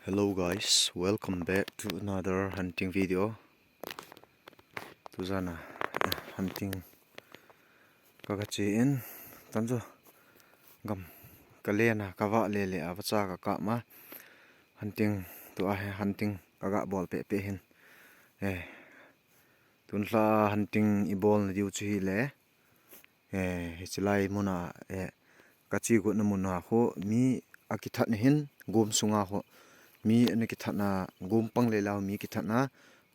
Hello guys, welcome back to another hunting video. Tuzana hunting kagachiin tanjo gam kalena kawa lele awacha ka ma hunting to hunting kaga ball pe hin tunla hunting I ball na diu chi le hichlai muna kachi go na muna ho mi akithat ne hin gom sunga ho mi ane kithatna gom pang le law mi kithatna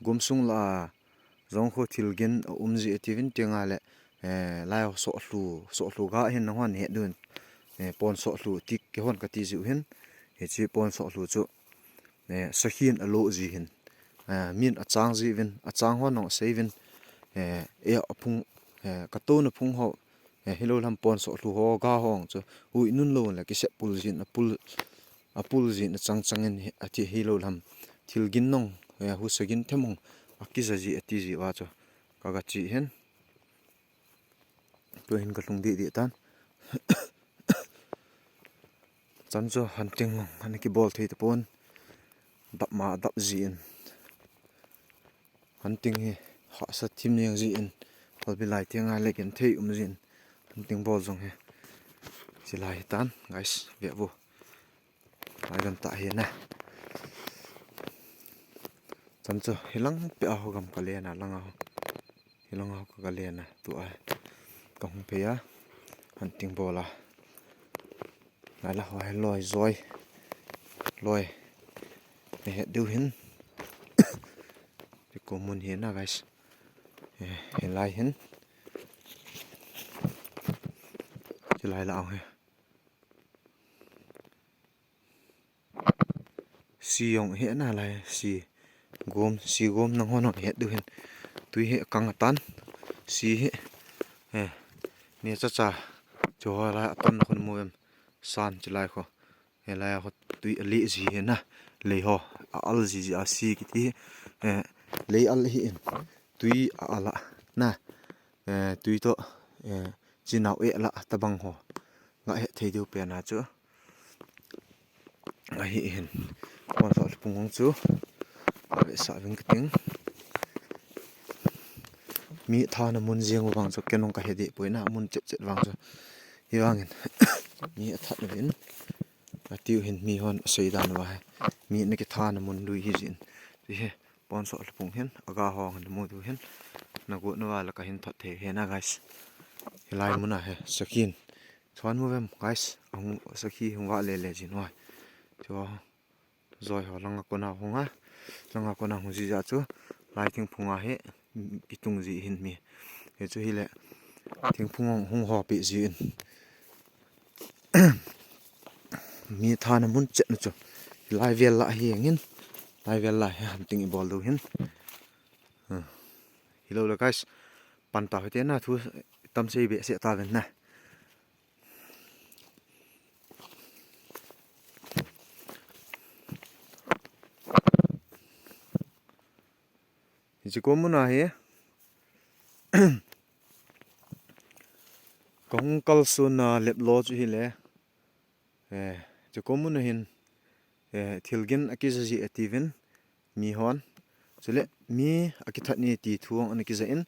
gom sung la zong kho thilgin umji ativin tenga le lai so hlu ga hin hon he dun pon so hlu tik ke hon ka ti ju hin he chi pon so hlu chu sahin alo ji hin min achang ji win achang hon no sevin apung ka to na phung ho hello lam pon so hlu ho ga hong chu ui nun lo la ki se pul jin apul jin changin ati hilo lam thilgin nong hu sagin themong akizaji ati ji wa cho kaga chi hen to hin ka lung di tan chanjo hunting ani ki ball thei te pon dap ma dap ji in hunting hi ha sa thim neng ji in hol bi lai tenga lekin thei jin hunting ball jong he silai tan guys ve bo ai gan ta he na chancho hilang pe a hogam kalena langa hilang ho kalena tu ai ka hung pe ya hunting bola la ho loi zoi loi he du hin ko mun he na guys he lai hin silai la he si yong he na lai si gom nang hono he du hin tui he kang tan si he ni cha jo la ton khon muem san chilai kho he lai ho tui ali ji he na le ho al ji a si ki ti le al hi in tui ala na tui to jinau e la tabang ho nga he thei du pe na chu nga hi hin kon so pungong chu ave sa ving ting mi thana mun jeng wang chu kenong ka hedi poina mun chet wang chu hi wangin mi athat win atiu hin mi hon seidan wa mi ne ki thana mun lui hi jin he pon so pung hen aga hong mu du hen na go na wala ka hin that the he na guys hilai muna he sakin thon mu vem guys ang sakhi hwa le jin wa cho zoi ho langa kona honga langa kona hu ji ja chu lai thing phunga he pitung ji hin mi he chu hi le thing phung hung ho pi ji in mi thana mun chet na chu lai vel la hi ngin lai vel la hunting ball do hin hello guys pan ta hote na thu tam sei be se ta ven na ji ko mun a he kong kal suna lep lo chu hi le ji ko mun hin thilgin akizaji ativin mi hon chule mi akithat ni ti thuang an ki za in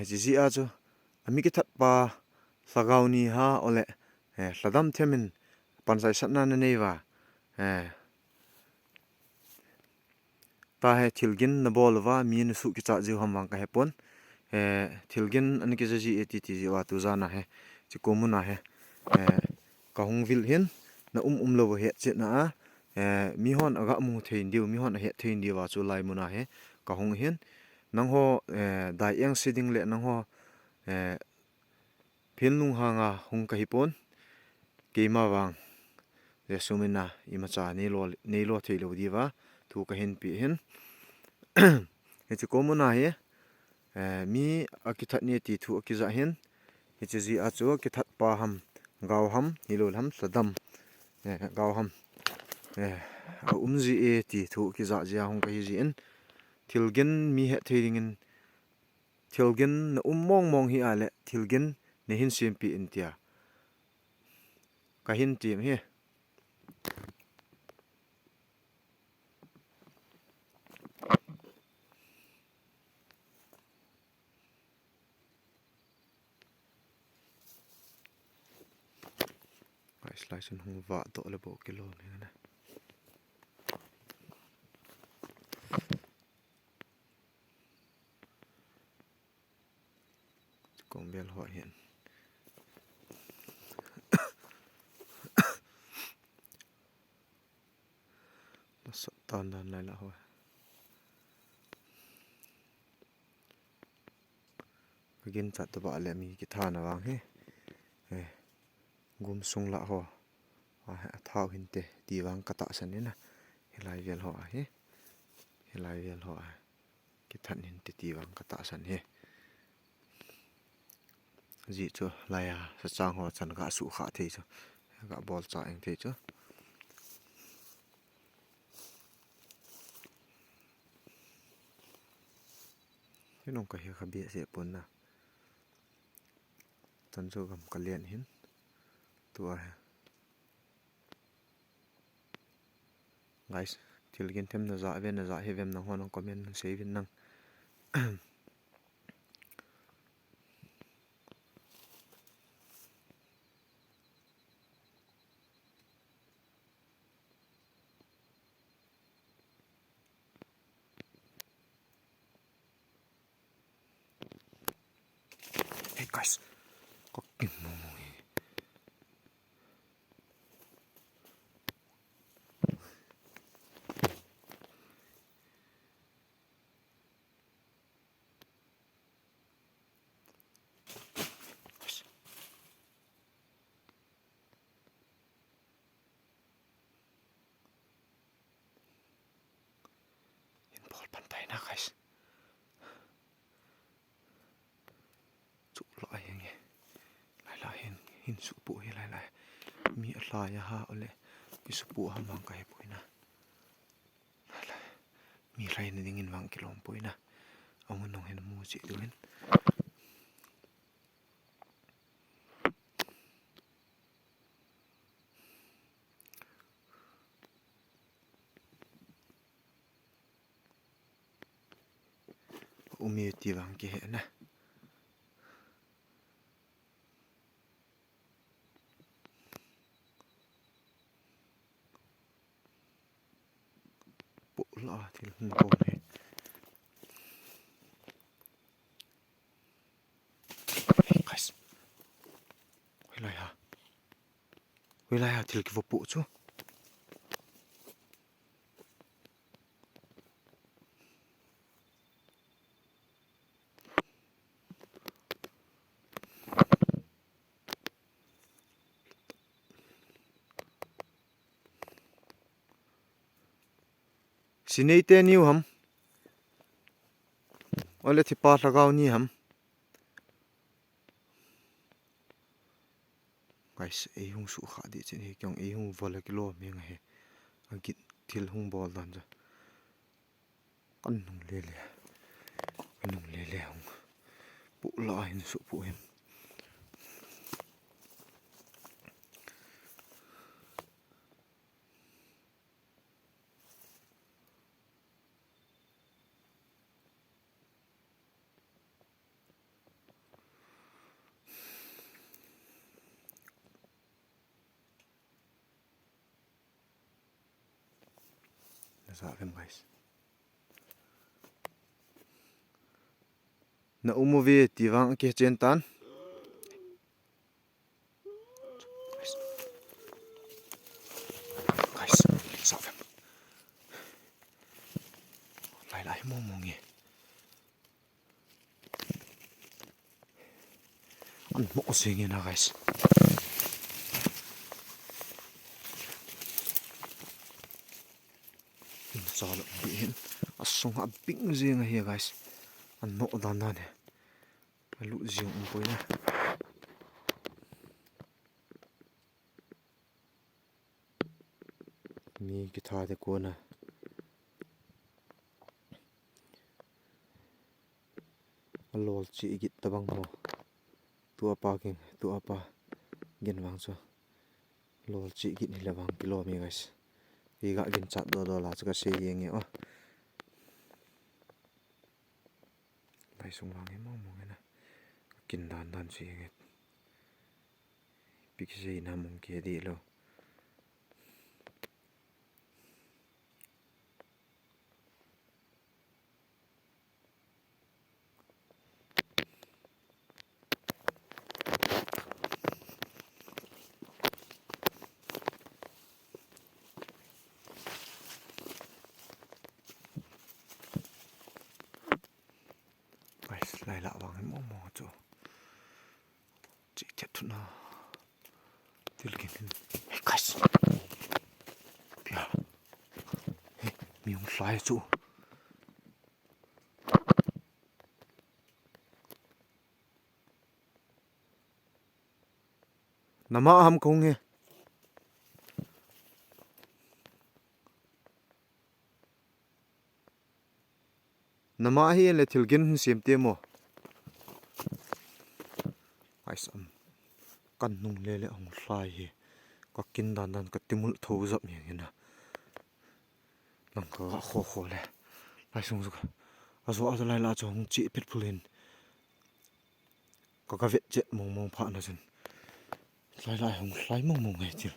ji a chu ami ki that pa sagau ni ha ole hladam themin pansai satna na nei wa ta he thilgin na bol wa mi nu su ki cha ji hamwang ka hepon thilgin an ki ji ati ji wa tu zana he chi komuna he ka hung vil hin na lo he che na mi hon aga mu thein diu mi hon he thein diu wa chu lai muna he ka hung hin nang ho dai yang siding le nang ho phil nung hanga hung ka hipon keima wang le sumina ima cha nei lo thei lo diwa thu ka hin pi hin he chi komuna he mi akithat ni ti thu akiza hin he chi ji a chu kithat pa ham gaw ham hilol ham sadam gaw ham umji ti thu kiza ja hong ka hi ji in thilgin mi he theiringin thilgin na mong hi ale thilgin ne hin sim pi in tia ka hin tim he lai sun hung va to le bo kilo ni na kong bel ho hiện nó sợ tan đàn này là thôi begin chat to ba le mi ki thana wang he gum sung la ho a thau hin te ti wang kata san ni na helai vel ho he helai vel ho ki than hin te ti wang kata san he ji cho lai sa chang ho chan ga su kha the cho ga bol cha eng the cho cái nông cái khá bịa sẽ bốn na tân cho gầm cả liền hin tua guys til gen thêm na za ven na za hevem na hon comment sei vin nang hey guys có kinh mồm na guys chụp lại nghe lại lại hin su pu hi lại lại mi la ya ha ole mi su pu ha mang kai pu na lại lại mi rai na dingin wang kilom pu na ông nong hen mu chi duin umi ti wang ki he na bộ lọ thì không còn này guys quay lại thì cái vụ bộ chứ xin ấy tên yêu hầm ole thì pa lagao ni hầm guys ei hung su kha di chen he kyong ei hung vola kilo meng he agit thil hung bol dan ja kan nung le hung pu la hin su pu hem sa vem guys na umovi ti wang ke chen tan guys sa vem lại mo nghe ăn mo se nghe na guys sao lại bị hiện song hấp bing riêng hay guys ăn nộ đàn đàn này lũ riêng với nè mi cái thà để cô nè lol chỉ git tabang mo tua pa gen wang so lol chỉ git ni lawang kilo mi guys iga gin chat do la chaka se yeng e lai sung wang e mo na kin dan se yeng pik se na mong ke di lo lai la wang mo mo chu chi chet thuna til kin kas pia mi ung sai chu nama ham kong he nama hi le thilgin sim te mo ai sam kan nung le le ong sai hi ka kin dan dan ka timul tho zap mi na nang ka kho le lai sung zu azo azo lai la chong chi pet phulin ka vet jet mong pha na jun lai hong lai mong ngai chi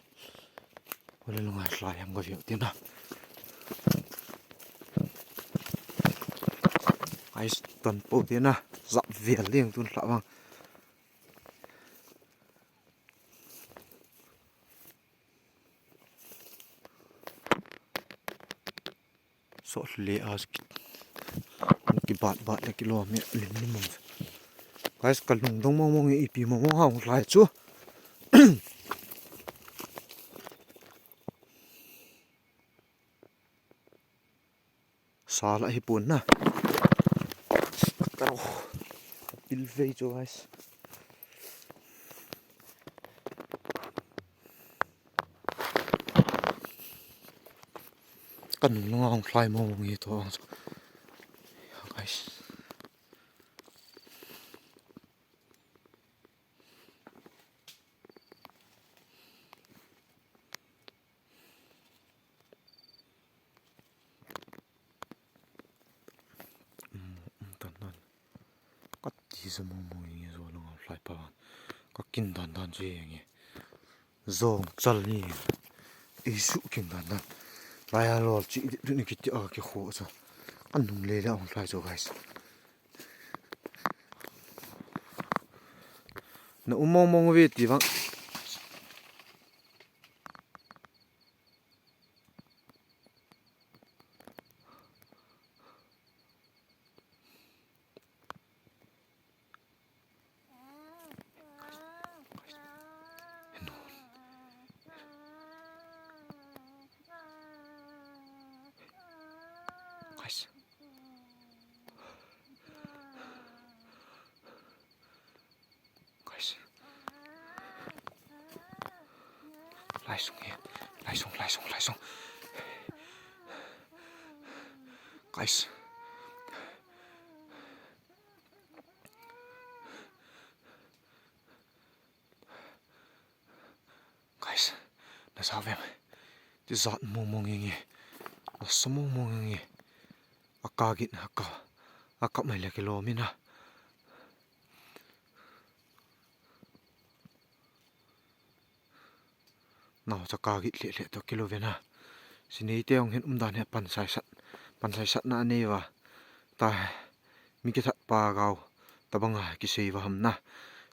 ole lo ngai lai am ga vi ti na ai ton po ti na zap vel liang tun hla wang so le as ki bat le kilo me lim ni mong guys kal nung dong mong e pi mong hang lai chu sala hi pun na taro pil vei chu guys kan nung hang lai mong e to guys mong ye zo long lai pa ka kin dan dan je nge zong chal ni isu kin dan dan lai lo chi ni ki ti a ki kho cha an nung le la ong lai zo guys na mong ve ti wang guys lai sung guys na sa vem ti zat mong nge na samong mong nge akagit na aka mai le kilo mi na nào cho ca gịt lệ to kilo vena xin ý tiêu hiện đàn hệ pan sai sat na ne wa ta mi ke that pa gao ta banga ki sei wa ham na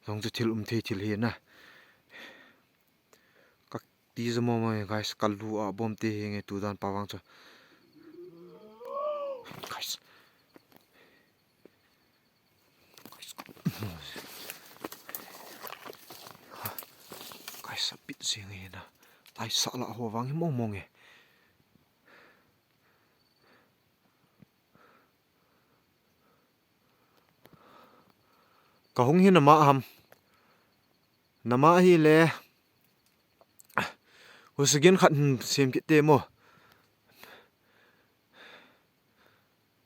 long chu thil the thil hi na ka ti zamo mai guys kalu a bom te nge tu dan pawang cha guys a bit zing he na lai sa la ho wang hi mong e ka hong hi nama hi le husagin khat sem ki te mo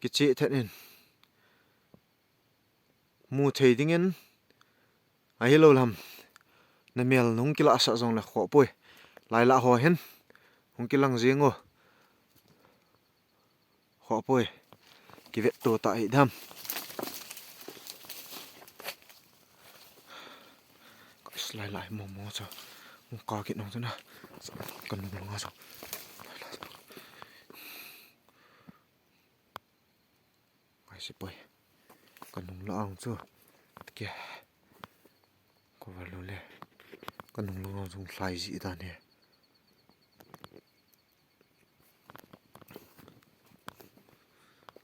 ki che thatin mu thei dingin a hi lo lam na mel nung kila sa jong la kho poi lai la ho hen hong kilang zingo kho poi ki vet to ta hi dham lai mo cha mo ka ki nong na kan nung nga so ai si poi kan nung la ang chu ke ko va lo le kan nung lo jong lai ji da ne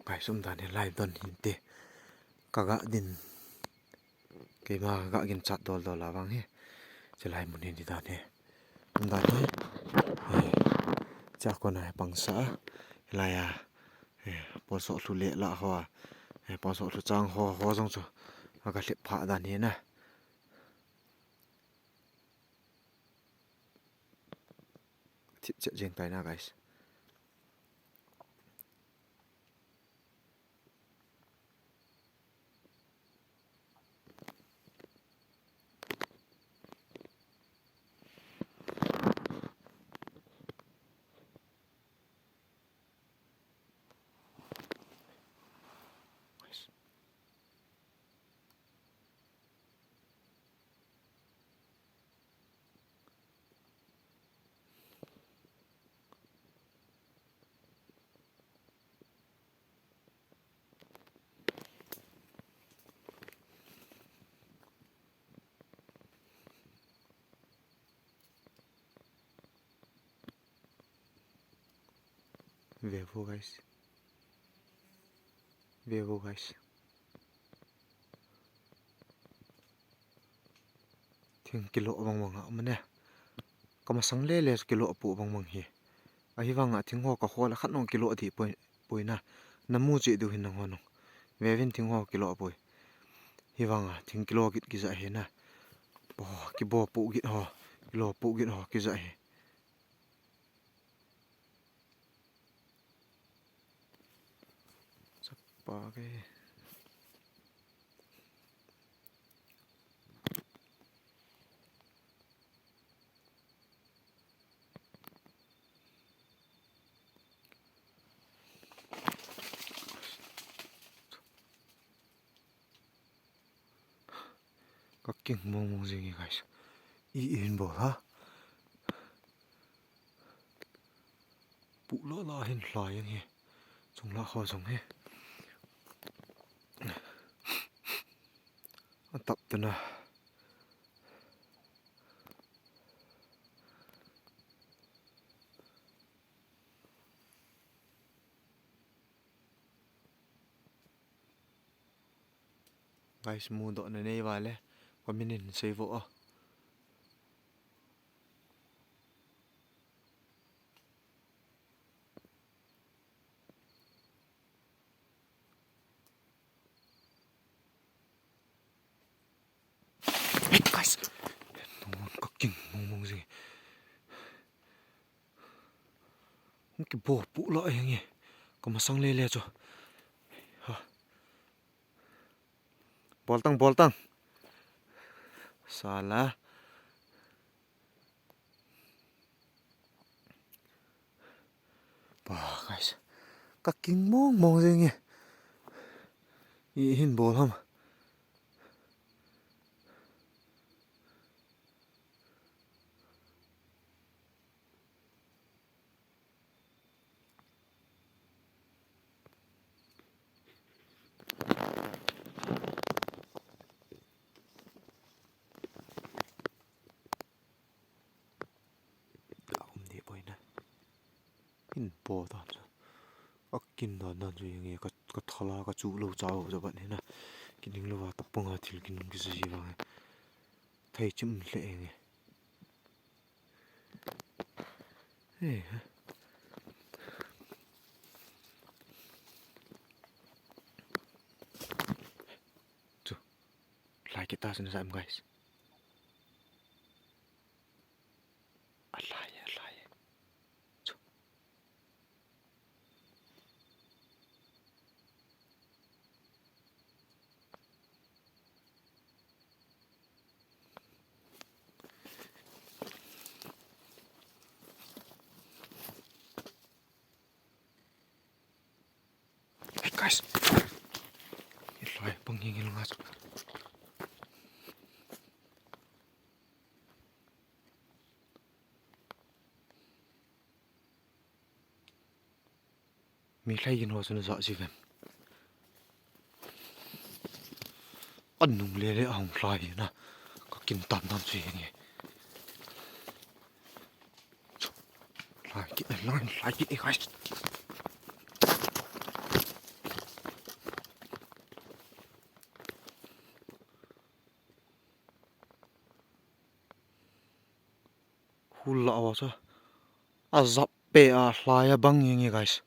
kai sum da ne lai don hin te kaga din ke ma ga gin chat dol dol awang he chelai mun ni da ne da ne cha ko na pangsa la ya po so lu le la ho po so lu chang ho ho jong chu aga le pha da ne na tip che jeng tai na guys Vevo guys thing kilo bang bang amane kama sang le le kilo pu bang bang hi a hi wanga thing ho ka hol khat no kilo thi poina namu che du hin ho no vevin thing ho kilo poi hi wanga thing kilo git ki za he na bo ki bo pu git ho kilo pu git ho ki za he pa ke kakking mong zingi guys in bo ha pu lo la hin hla yang he chung la ho chung he tap ta na guys mu do na nei wale ko minin save o guys non kakking mong zingi ki bo pu lo yang he ko ma sang le le cho boltang salah ba guys kakking mong zingi hin bol ham in bo da akin da na ju yang ka thala ka chu lo chao ja ban he na kining lo wa tapunga thil kin ki ji wa thai chim le nge chu like it as in guys guys ilai pangingil ngas mi lai yin ho sun za ji ven annung le le ang lai na ka kin tan tan chi nge like it guys Hulla awasa. Azappe a hlaya bang nge guys.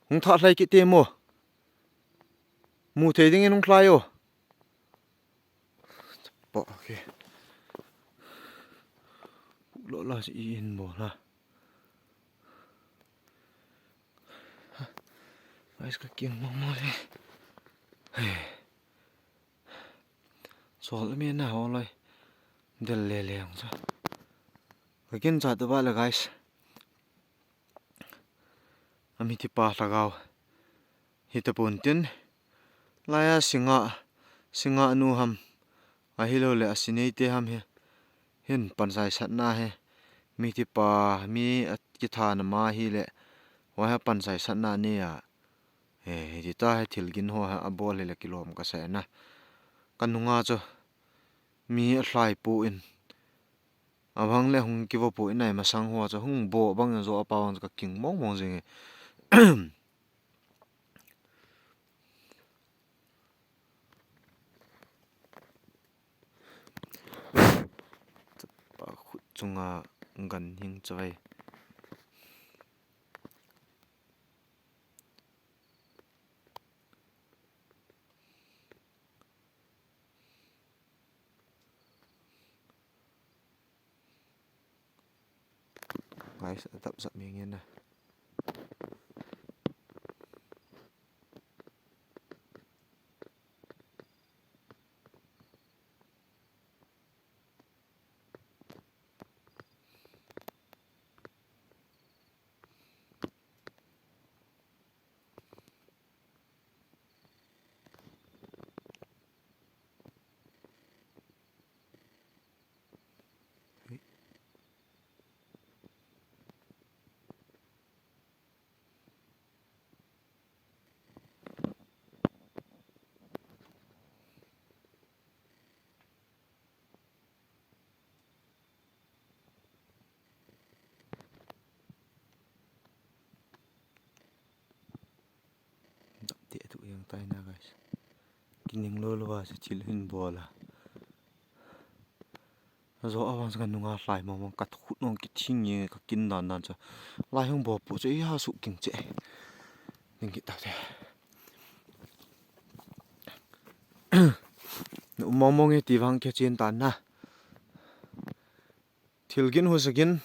Hung tha hlai ki te mo. Mu the ding en hung hlayo. Ba okay. Lo la si in bo la. Guys ka king mo mo le. Sol me na ho loi. Del le le ang sa. Ka kin cha ta ba la guys. Ami ti pa lagaw. Hita puntin. Laya singa anu ham. Ahilo le asinei te ham he. Hin pansai sat na he. Mi ti pa mi at ki tha na ma hi le. Wa ha pansai sat na ne ya. Di ta he thilgin ho ha abol le kilom ka sa na. Kanunga cho mi a hlai pu in. Abang le hung ki vo pu in nai ma sang ho cho hung bo bang zo apawang ka king mong mong jing. Khut chunga gan hing chai. Guys, atap sak mi ngin na. Ti tu yang tai na guys. Kining lo lo wa sa chil hin bola. Zo awang sa nunga hlai mo mong kat khut nong ki thing ye ka kin dan dan cha. Lai hung bo pu che ya su king che. Ning ki ta te. Nu mong e ti wang ke chen tan na. Thilgin hu sagin.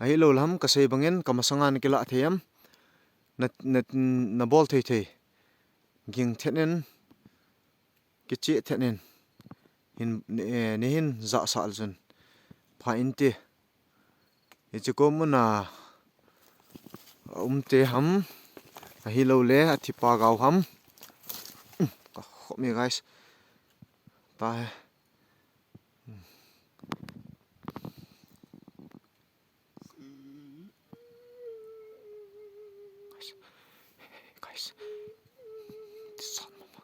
Ai lo lam ka sei bangen ka masangan ki la theyam. Na bol thei thei. Ging thenen ki che thenen. Ne hin za sal jun. Pha in te. E che ko mu na te ham. Hi lo le athi pa gaw ham. Ka kho me guys. Ta hai. Guys. Son mama.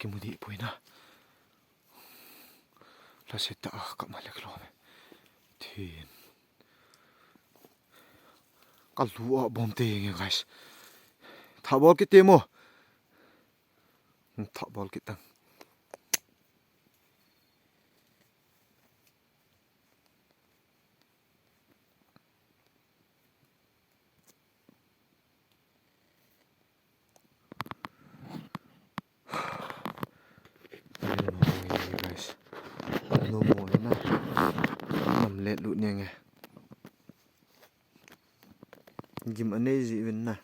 Kimudi puina. La seta ka malek lo. Tin. Ka luwa bom te nge guys. Tha bol ki te mo. Tha bol ki tang. No mo na. Nam let lu nge. Gim anei ji win na.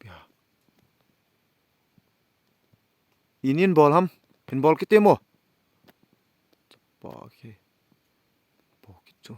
Ya. Inin ball ham. Pin ball ki te mo. Pa ke. Po ki chu.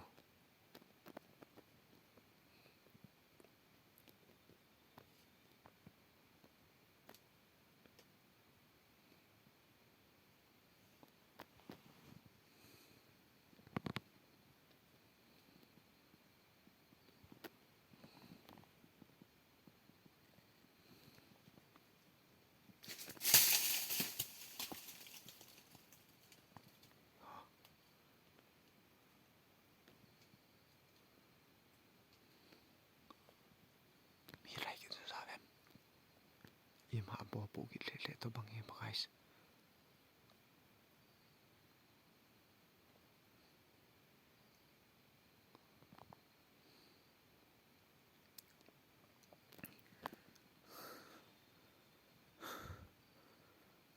bukit le to bang he guys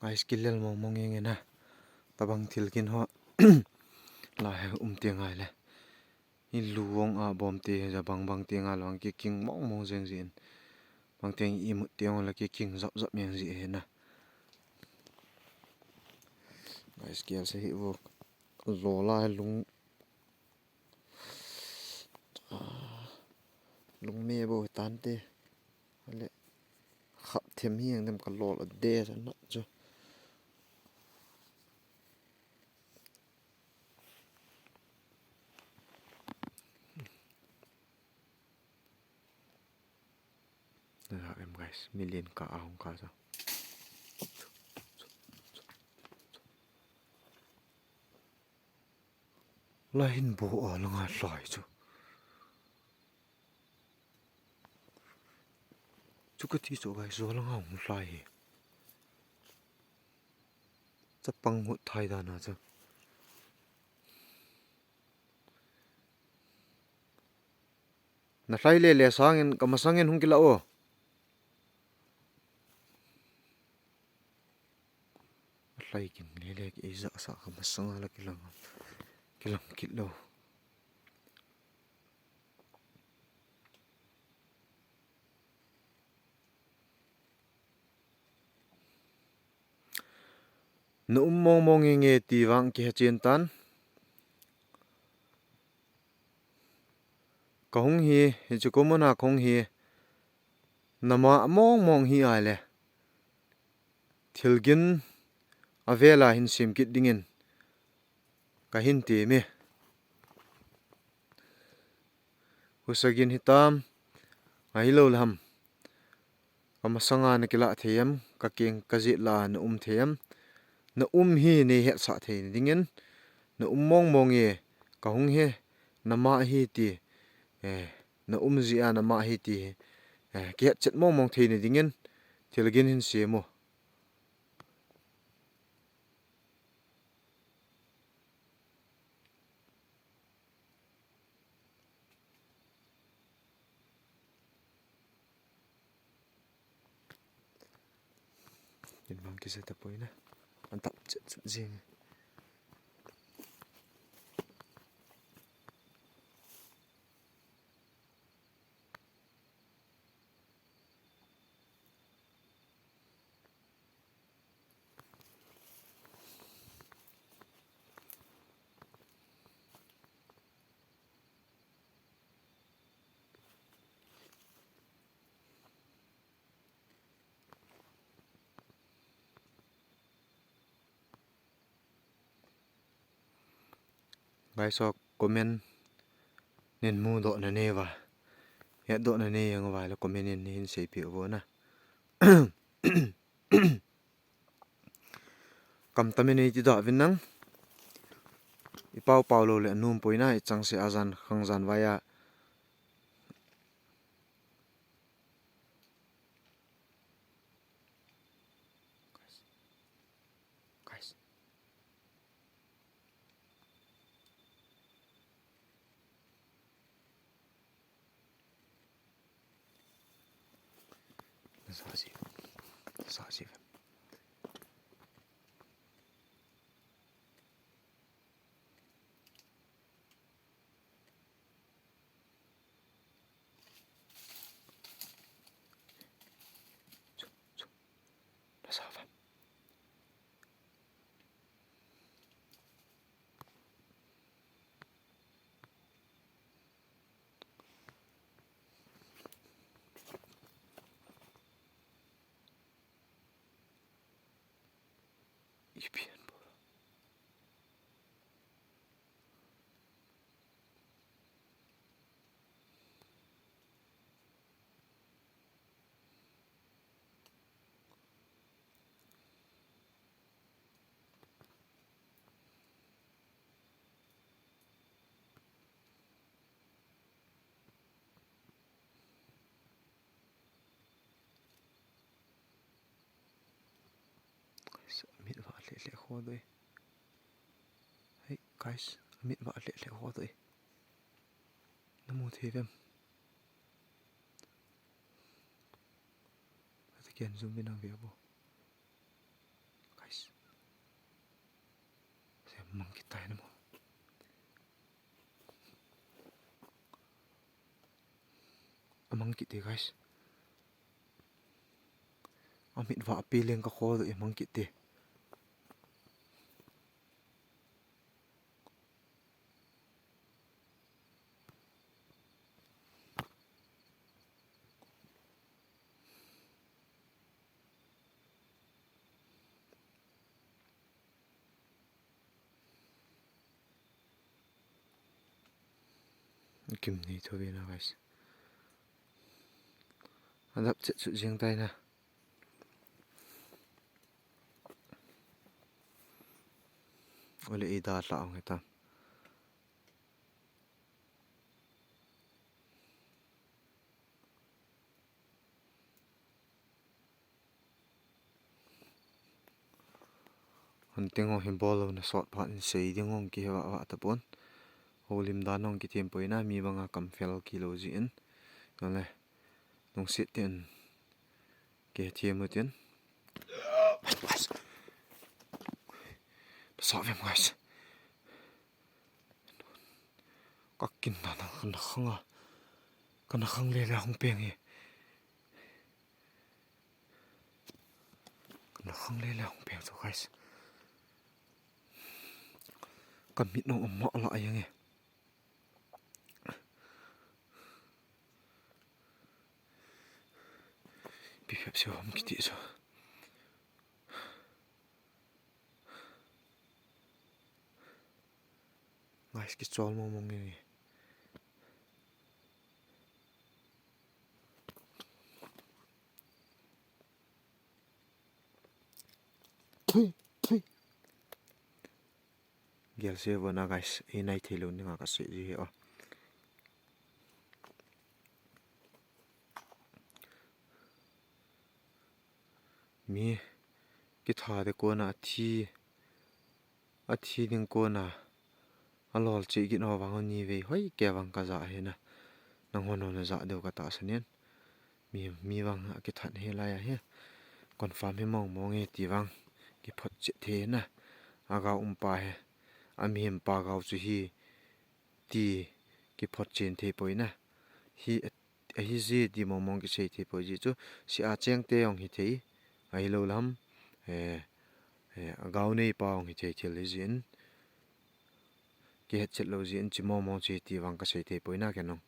guys kilel mo mongeng na tabang thilkin ho la he tiangai le i luong a bom te ja bang tianga lawang ki king mong jeng jin bang teng i mu tiang la ki king zap yang ji he na guys kial se hi wo lo la lung me bo tan te le khap them hiang dem ka lol de sa na chu guys million ka ahong ka sa lain bo a langa hlai chu ka ti so guys zo langa hong hlai he chapang hu thai da na cha na hlai le sangin kamasangin hung kila o hlai kin le ki za sa kamasanga la kilang kitlo no mong nge ti wang ki chen tan ka hung hi chu ko mona khong hi nama mong hi ai le thilgin avela hin sim kit dingin ka hin ti me husagin hitam ai lo lam kamasanga na kila theyam ka keng ka ji la na theyam na hi ne he sa the dingin na mong e ka hung he nama hi ti na ji ana ma hi ti ke chet mong the ni dingin thilgin hin se mo in bang ki se ta poina an tap chet jing guys so comment nen mu do na ne wa ya do na ne yang wa la comment nen hin se pi bo na kam tamene ti da vinang i pau lo le num poina i chang se azan khangjan waya guys sa si Ipian bo kho doi hey guys amit ba le kho doi namu thevem again zoom in ang viabo guys se monkey tai namo amang kit guys amit wa apileng ka kho doi amang kit te kim ni thobe na guys adap chet chu jing tai na ole ida la ang eta hunting ho himbolo na sort phat in sei dingong ki wa wa tapon holim danong ki tem poina mi banga kamfel kilo ji in nole nong sit ten ke thiemutin Sovem guys. Kakin na kana khanga. Kana khang le la hong peng e. Kana khang le la hong peng so guys. Kamit no amma la ayang e. Bi phep se hom kiti so. Guys ki chol mo mong ni. Gel se bona guys e nai thelo ni nga ka se ji o. Mi ki tha de ko na thi ding ko na alol chi gi no wang ni ve hoi ke wang ka za he na nang hono na za deu ka ta sanen mi wang ki that he la ya he confirm he mong e ti wang ki phot che the na aga pa he ami hem pa gau chu hi ti ki phot chen the poina hi ji di mong ki sei the po ji chu si a cheng te ong hi thei ai lo lam gau nei pa ong hi thei thil jin ke chet lo jin chi mo che ti wang ka sei the poina ke nong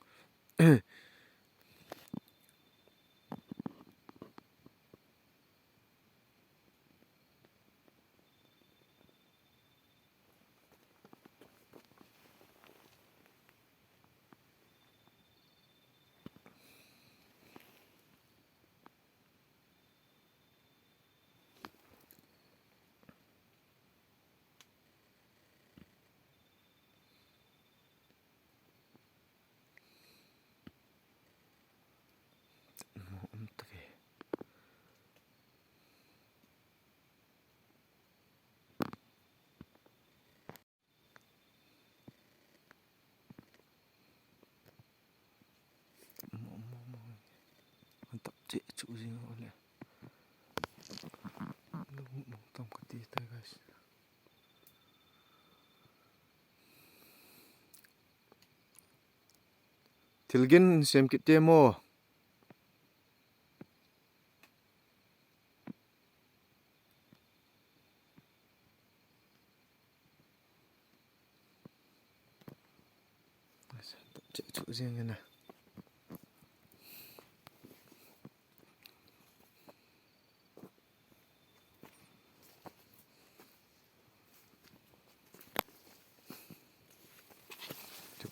Mantap cek cu jing ole. Lu mong tom ka ti ta guys. Tilgin sem kit te mo. Cek cu jing na.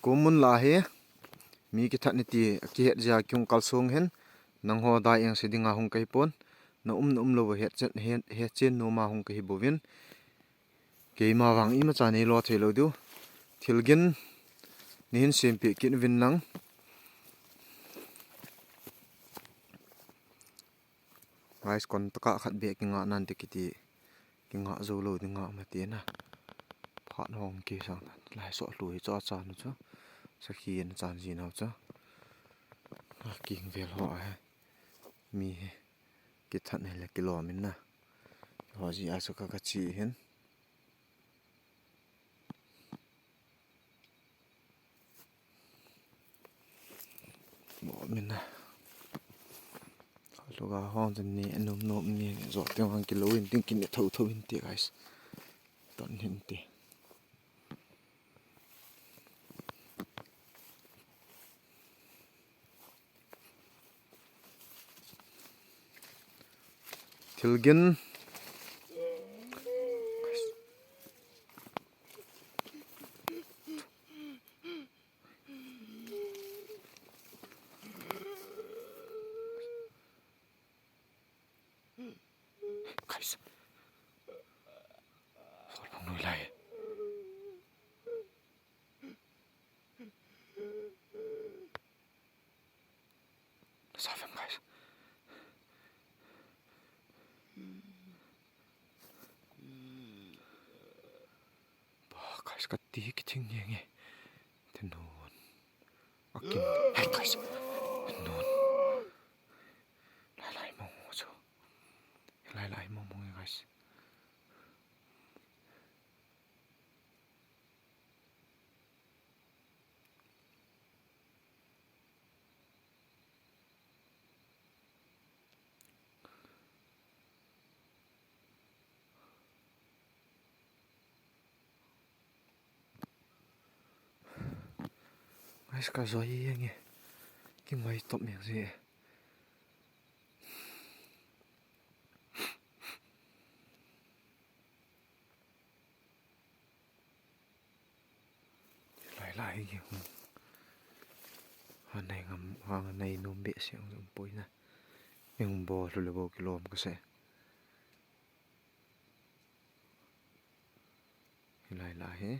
Kumun la he mi ki that ni ti ki het ja kyung kal song hen nang ho da yang sidinga hong kai pon na lo het chen no ma hong kai bovin ke ma wang i ma cha nei lo thelo du thilgin nin sem pe kin vin nang guys kon taka khat be ki nga nan te kiti ki nga zo lo di nga ma te na phat hong ki sang lai so lui cho cha nu chu sa khi en chan ji nau cha king vel ho a mi ki that ne le kilo min na ho ji a so ka chi hen bo min na lo ga hong jan ni anom nom ni zo te hong kilo in ting kin thau thau in te guys ton hin te thilgin guys sol pong noi lai safam guys guys ka ti ki thing nge ten non akin hey guys non lai mo cho lai mo guys guys ka zo yi nge ki mai top me ji lai ki han nei ngam hang nei nom be siang zum poi na yung bo lu le bo kilom ka se lai he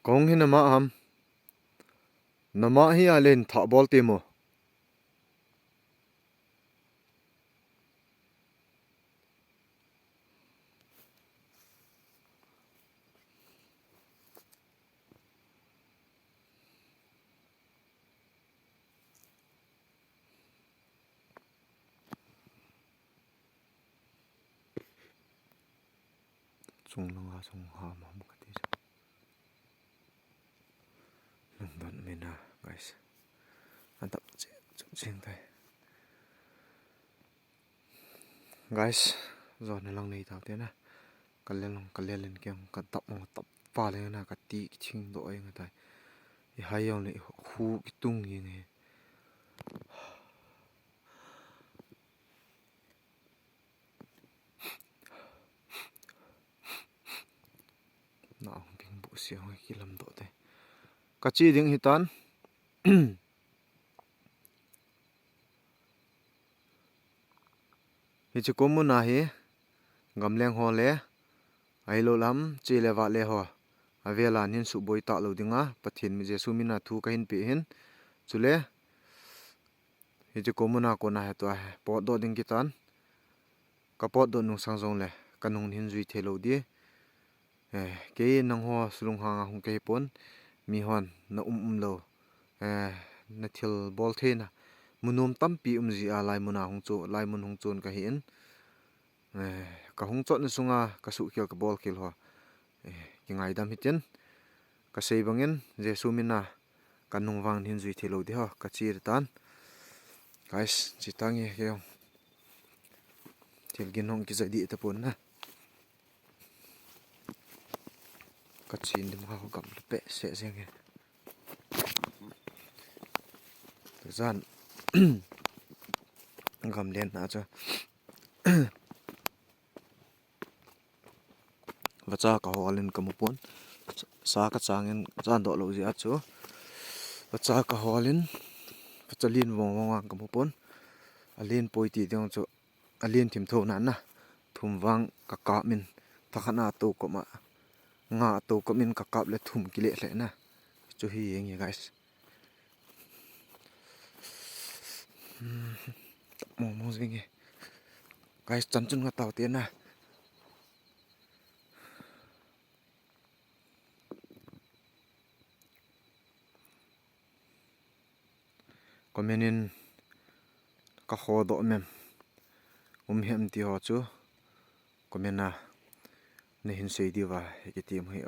kong hin ma ham nama hi alen tha bol te mo chung langa chung ha ma mu ka ti sa ban me na guys antap ching tai guys zo na lang nei ta te na kallen kyang ka tap pa le na ka ti ching do ai nga tai i hai yong le khu ki tung yi nge na ong king bu siang ki lam do te ka chi ding hi tan hi chu ko mu na hi gamleng ho le ai lo lam chi le wa le ho avela nin su boi ta lo dinga pathin mi je su mina thu ka hin pi hin chule hi chu ko mu na ko na ha to ha pot do ding ki tan ka pot do nu sang jong le kanung hin zui the lo di ke nang ho sulung hanga hung ke pon mi hon na lo na thil bol the na munum tampi ji a lai muna hung chu lai mun hung chon ka hin ka hung chot na sunga ka su khel ka bol khel ho ki ngai dam hitin ka sei bangin je sumina kanung wang hin zui thelo di ho ka chir tan guys chitangi ke thilgin hong ki jadi ta pon na ka chin dim ha gam pe se nge zan gam len na cha vacha ka holin kamupon sa ka changin chan do lo ji achu vacha ka holin vachalin wong kamupon alin poiti ding chu alin thim tho na na thum wang ka ka min thakana to ko ma nga to ko min ka kap le thum ki le hle na chu hi yeng ye guys mo zwinge guys chan chun nga taw te na komenin ka kho do mem hem ti ho chu komena ne hin sei di wa ke ti mo hi